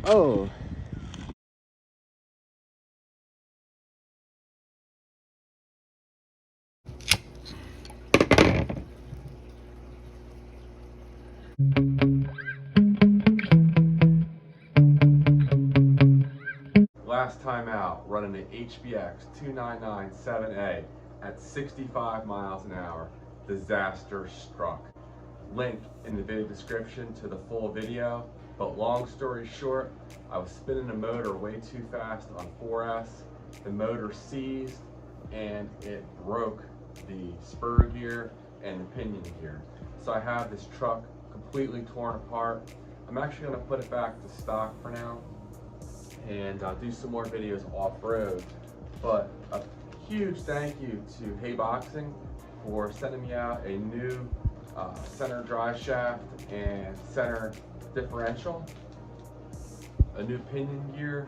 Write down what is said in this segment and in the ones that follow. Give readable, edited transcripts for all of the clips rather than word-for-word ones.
Oh. Last time out, running an HBX 2997A at 65 miles an hour, disaster struck. Link in the video description to the full video, but long story short, I was spinning the motor way too fast on 4S. The motor seized and it broke the spur gear and the pinion gear. So I have this truck completely torn apart. I'm actually going to put it back to stock for now and do some more videos off-road. But a huge thank you to Hey Boxing for sending me out a new center drive shaft and center differential, a new pinion gear,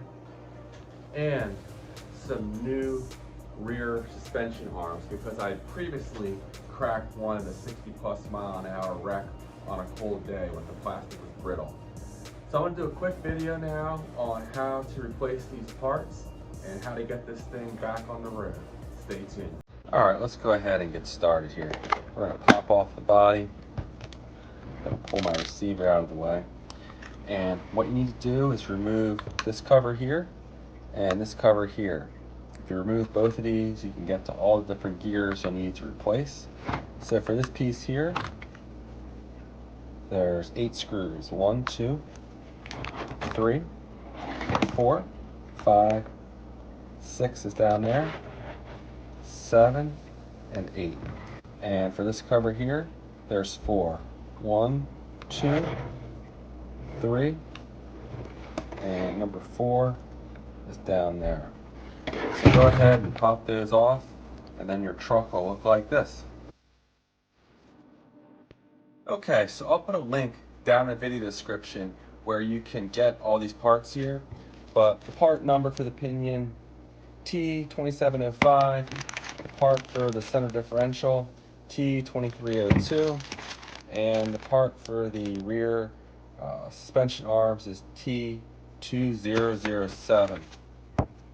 and some new rear suspension arms because I previously cracked one in a 60+-mile-an-hour wreck on a cold day when the plastic was brittle. So I'm going to do a quick video now on how to replace these parts and how to get this thing back on the road. Stay tuned. Alright, let's go ahead and get started here. We're going to pop off the body. I'm going to pull my receiver out of the way. And what you need to do is remove this cover here and this cover here. If you remove both of these, you can get to all the different gears you'll need to replace. So for this piece here, there's 8 screws. 1, 2, 3, 4, 5, 6 is down there, 7, and 8. And for this cover here, there's 4. 1, 2, 3, and number 4 is down there. So go ahead and pop those off, and then your truck will look like this. Okay, so I'll put a link down in the video description where you can get all these parts here, but the part number for the pinion T2705, the part for the center differential T2302, and the part for the rear suspension arms is T2007.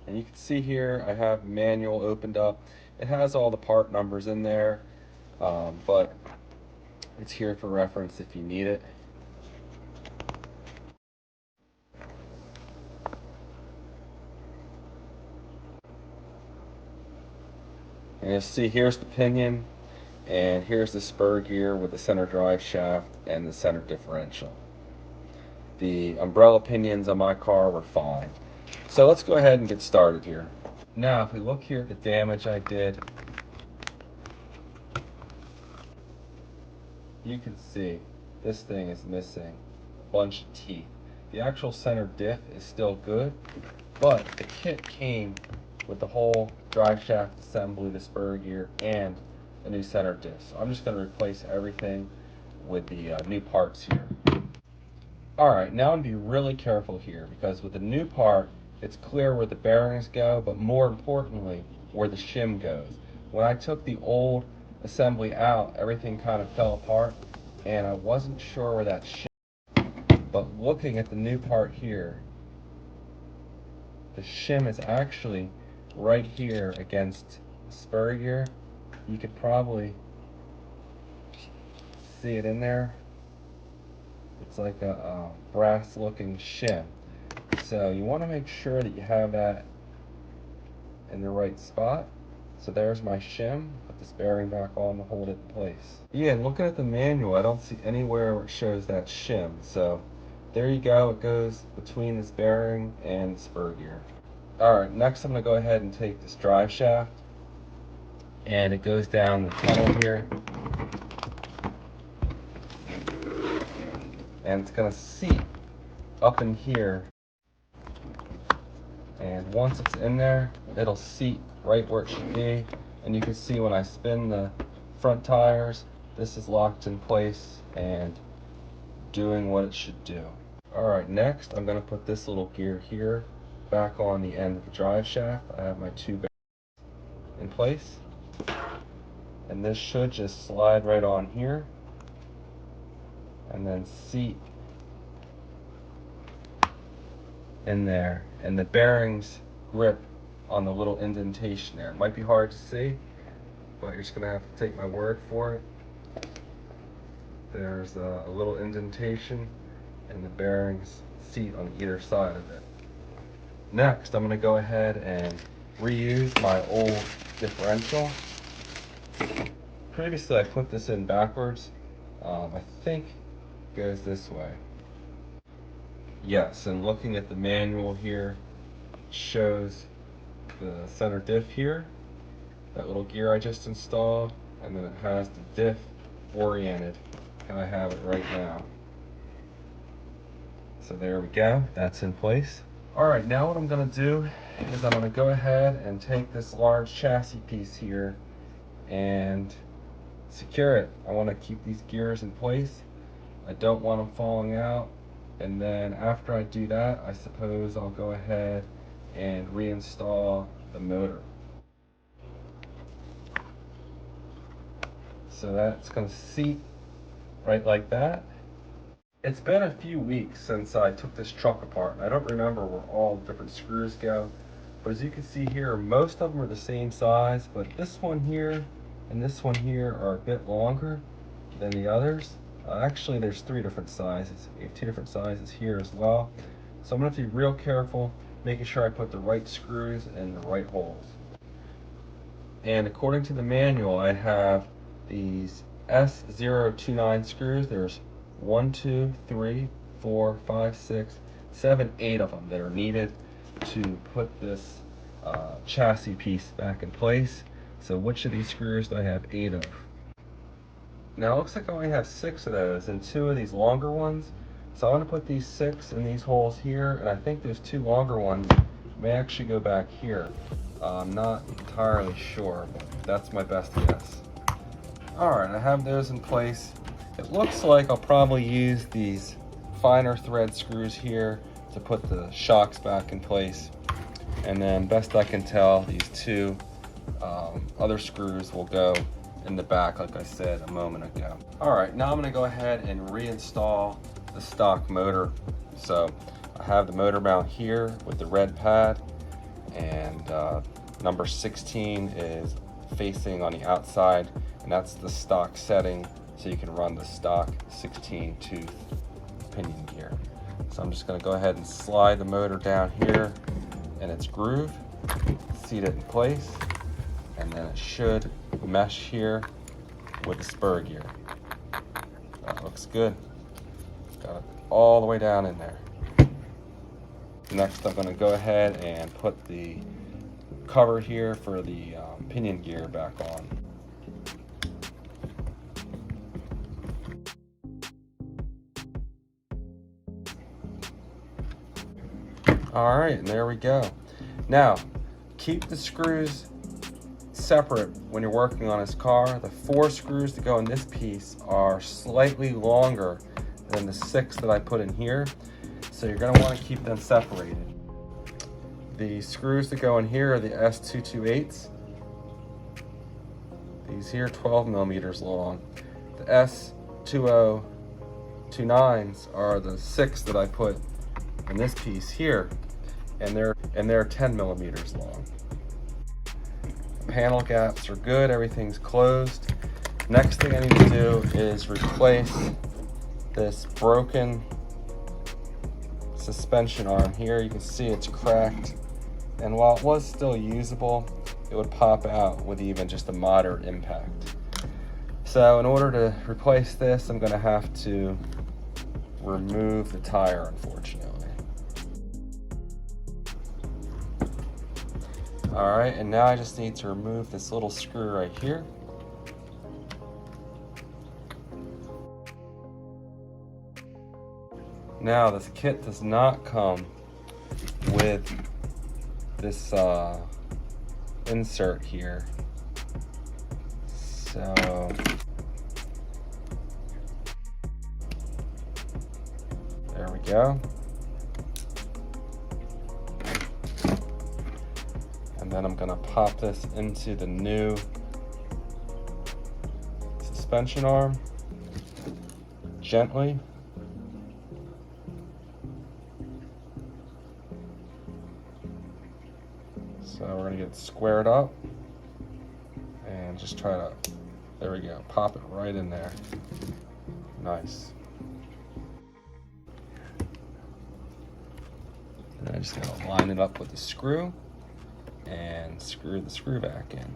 And you can see here I have manual opened up. It has all the part numbers in there, but it's here for reference if you need it. And you'll see here's the pinion, and here's the spur gear with the center drive shaft and the center differential. The umbrella pinions on my car were fine. So let's go ahead and get started here. Now if we look here at the damage I did, you can see this thing is missing a bunch of teeth. The actual center diff is still good, but the kit came with the whole drive shaft assembly, the spur gear, and a new center diff. So I'm just going to replace everything with the new parts here. Alright, now I'm going to be really careful here because with the new part, it's clear where the bearings go, but more importantly, where the shim goes. When I took the old assembly out, everything kind of fell apart, and I wasn't sure where that shim. But looking at the new part here, the shim is actually right here against the spur gear. You could probably see it in there. It's like a brass looking shim. So you want to make sure that you have that in the right spot. So there's my shim. Put this bearing back on to hold it in place. Yeah, and looking at the manual, I don't see anywhere where it shows that shim. So there you go. It goes between this bearing and the spur gear. Alright, next I'm going to go ahead and take this drive shaft, and it goes down the tunnel here, and it's going to seat up in here, and once it's in there, it'll seat right where it should be. And you can see when I spin the front tires, this is locked in place and doing what it should do. Alright, next I'm going to put this little gear here back on the end of the drive shaft. I have my 2 bearings in place, and this should just slide right on here and then seat in there, and the bearings grip on the little indentation there. It might be hard to see, but you're just gonna have to take my word for it. There's a little indentation, and the bearings seat on either side of it. Next, I'm gonna go ahead and reuse my old differential. Previously, I put this in backwards. I think it goes this way. Yes, and looking at the manual here, shows the center diff here, that little gear I just installed, and then it has the diff oriented, and I have it right now. So there we go, that's in place. Alright, now what I'm going to do is I'm going to go ahead and take this large chassis piece here and secure it. I want to keep these gears in place. I don't want them falling out. And then after I do that, I suppose I'll go ahead and reinstall the motor. So that's going to seat right like that. It's been a few weeks since I took this truck apart. I don't remember where all the different screws go, but as you can see here, most of them are the same size, but this one here and this one here are a bit longer than the others. Actually, there's 3 different sizes. We have 2 different sizes here as well. So I'm going to have to be real careful, making sure I put the right screws in the right holes. And according to the manual, I have these S029 screws. There's 1, 2, 3, 4, 5, 6, 7, 8 of them that are needed to put this chassis piece back in place. So which of these screws do I have 8 of? Now it looks like I only have 6 of those and 2 of these longer ones. So I'm going to put these 6 in these holes here, and I think those 2 longer ones may actually go back here. I'm not entirely sure, but that's my best guess. Alright, I have those in place. It looks like I'll probably use these finer thread screws here to put the shocks back in place. And then best I can tell, these 2 other screws will go in the back, like I said a moment ago. Alright, now I'm going to go ahead and reinstall the stock motor. So I have the motor mount here with the red pad, and number 16 is facing on the outside, and that's the stock setting, so you can run the stock 16 tooth pinion gear. So I'm just going to go ahead and slide the motor down here in its groove, seat it in place, and then it should mesh here with the spur gear. That looks good. Got it all the way down in there. Next, I'm going to go ahead and put the cover here for the pinion gear back on. Alright, and there we go. Now, keep the screws separate when you're working on this car. The 4 screws that go in this piece are slightly longer than the 6 that I put in here, so you're going to want to keep them separated. The screws that go in here are the S228s. These here 12 millimeters long. The S2029s are the 6 that I put in this piece here, and they're 10 millimeters long. The panel gaps are good, everything's closed. Next thing I need to do is replace this broken suspension arm here. You can see it's cracked, and while it was still usable, it would pop out with even just a moderate impact. So in order to replace this, I'm going to have to remove the tire, unfortunately. Alright, and now I just need to remove this little screw right here. Now this kit does not come with this insert here, so there we go. And then I'm going to pop this into the new suspension arm gently. So we're gonna get it squared up and just try to, there we go, pop it right in there. Nice. And I'm just gonna line it up with the screw and screw the screw back in.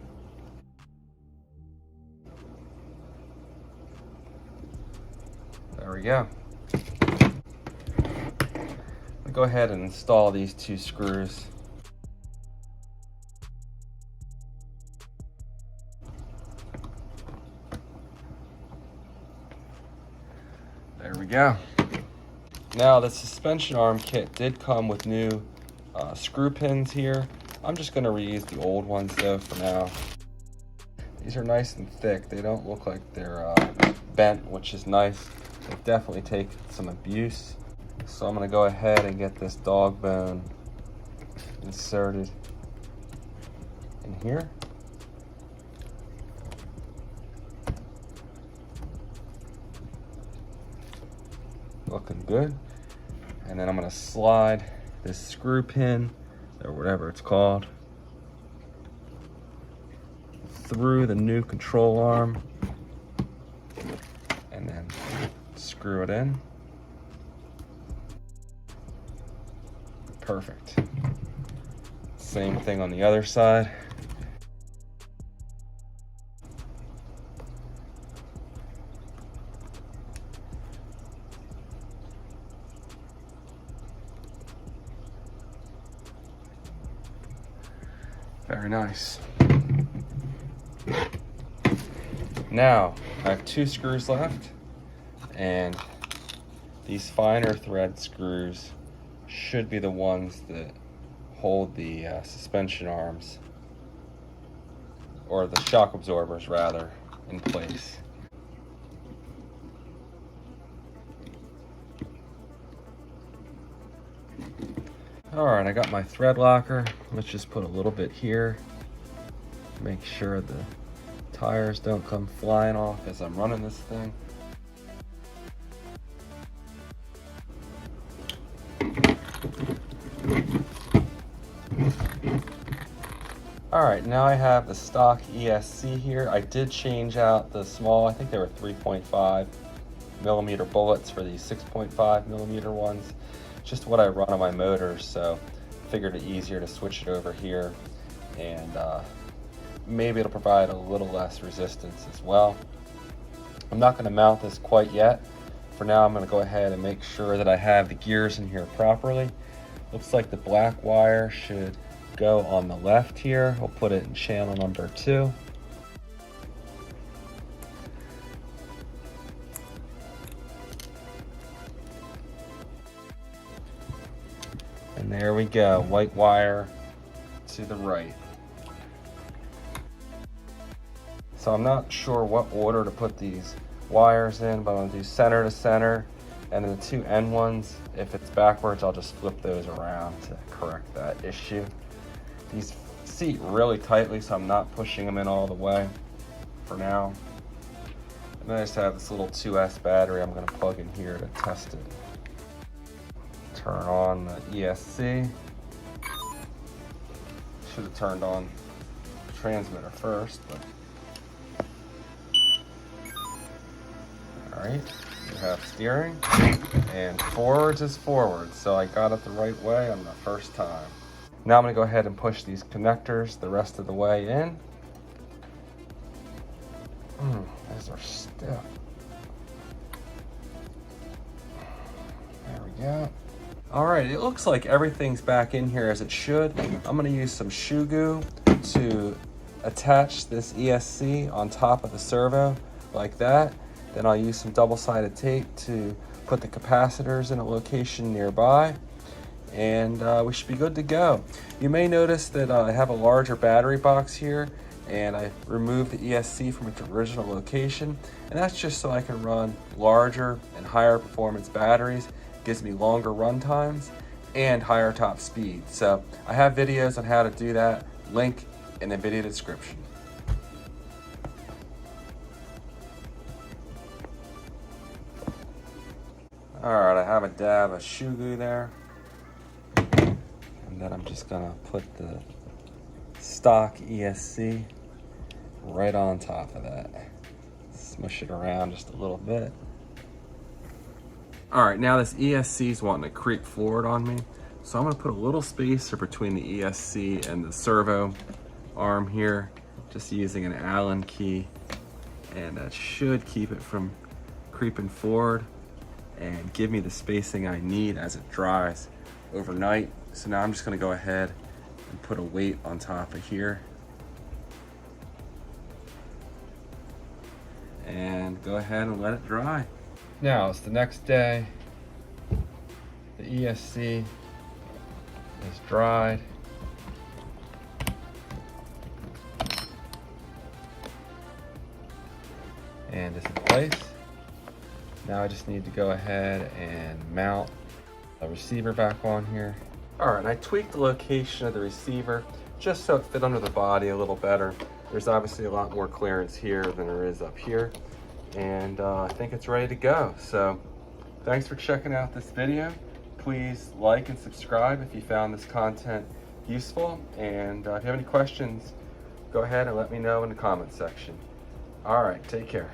There we go. I'll go ahead and install these two screws. There we go. Now the suspension arm kit did come with new screw pins here. I'm just going to reuse the old ones though for now. These are nice and thick. They don't look like they're bent, which is nice. They definitely take some abuse. So I'm going to go ahead and get this dog bone inserted in here. Looking good. And then I'm going to slide this screw pin, or whatever it's called, through the new control arm and then screw it in. Perfect. Same thing on the other side. Very nice. Now, I have 2 screws left, and these finer thread screws should be the ones that hold the suspension arms, or the shock absorbers rather, in place. Alright, I got my thread locker. Let's just put a little bit here. Make sure the tires don't come flying off as I'm running this thing. Alright, now I have the stock ESC here. I did change out the small, I think they were 3.5 millimeter bullets for these 6.5 millimeter ones. Just what I run on my motors, so figured it easier to switch it over here, and maybe it'll provide a little less resistance as well. I'm not going to mount this quite yet. For now, I'm going to go ahead and make sure that I have the gears in here properly. Looks like the black wire should go on the left here. We'll put it in channel number 2. And there we go, white wire to the right. So I'm not sure what order to put these wires in, but I'm gonna do center to center, and then the 2 end ones, if it's backwards, I'll just flip those around to correct that issue. These seat really tightly, so I'm not pushing them in all the way for now. And then I just have this little 2S battery I'm gonna plug in here to test it. Turn on the ESC. Should have turned on the transmitter first, but all right. You have steering, and forwards is forward, so I got it the right way on the first time. Now I'm going to go ahead and push these connectors the rest of the way in. Those are stiff. There we go. All right, it looks like everything's back in here as it should. I'm going to use some shoe goo to attach this ESC on top of the servo like that. Then I'll use some double-sided tape to put the capacitors in a location nearby, and we should be good to go. You may notice that I have a larger battery box here, and I removed the ESC from its original location, and that's just so I can run larger and higher performance batteries. It gives me longer run times and higher top speed. So I have videos on how to do that, link in the video description. All right, I have a dab of shoe goo there. And then I'm just gonna put the stock ESC right on top of that. Smush it around just a little bit. All right, now this ESC is wanting to creep forward on me. So I'm gonna put a little spacer between the ESC and the servo arm here, just using an Allen key, and that should keep it from creeping forward and give me the spacing I need as it dries overnight. So now I'm just gonna go ahead and put a weight on top of here and go ahead and let it dry. Now it's the next day. The ESC is dried. And it's in place. Now I just need to go ahead and mount the receiver back on here. All right, I tweaked the location of the receiver just so it fit under the body a little better. There's obviously a lot more clearance here than there is up here. And I think it's ready to go. So thanks for checking out this video. Please like and subscribe if you found this content useful. And if you have any questions, go ahead and let me know in the comment section. All right, take care.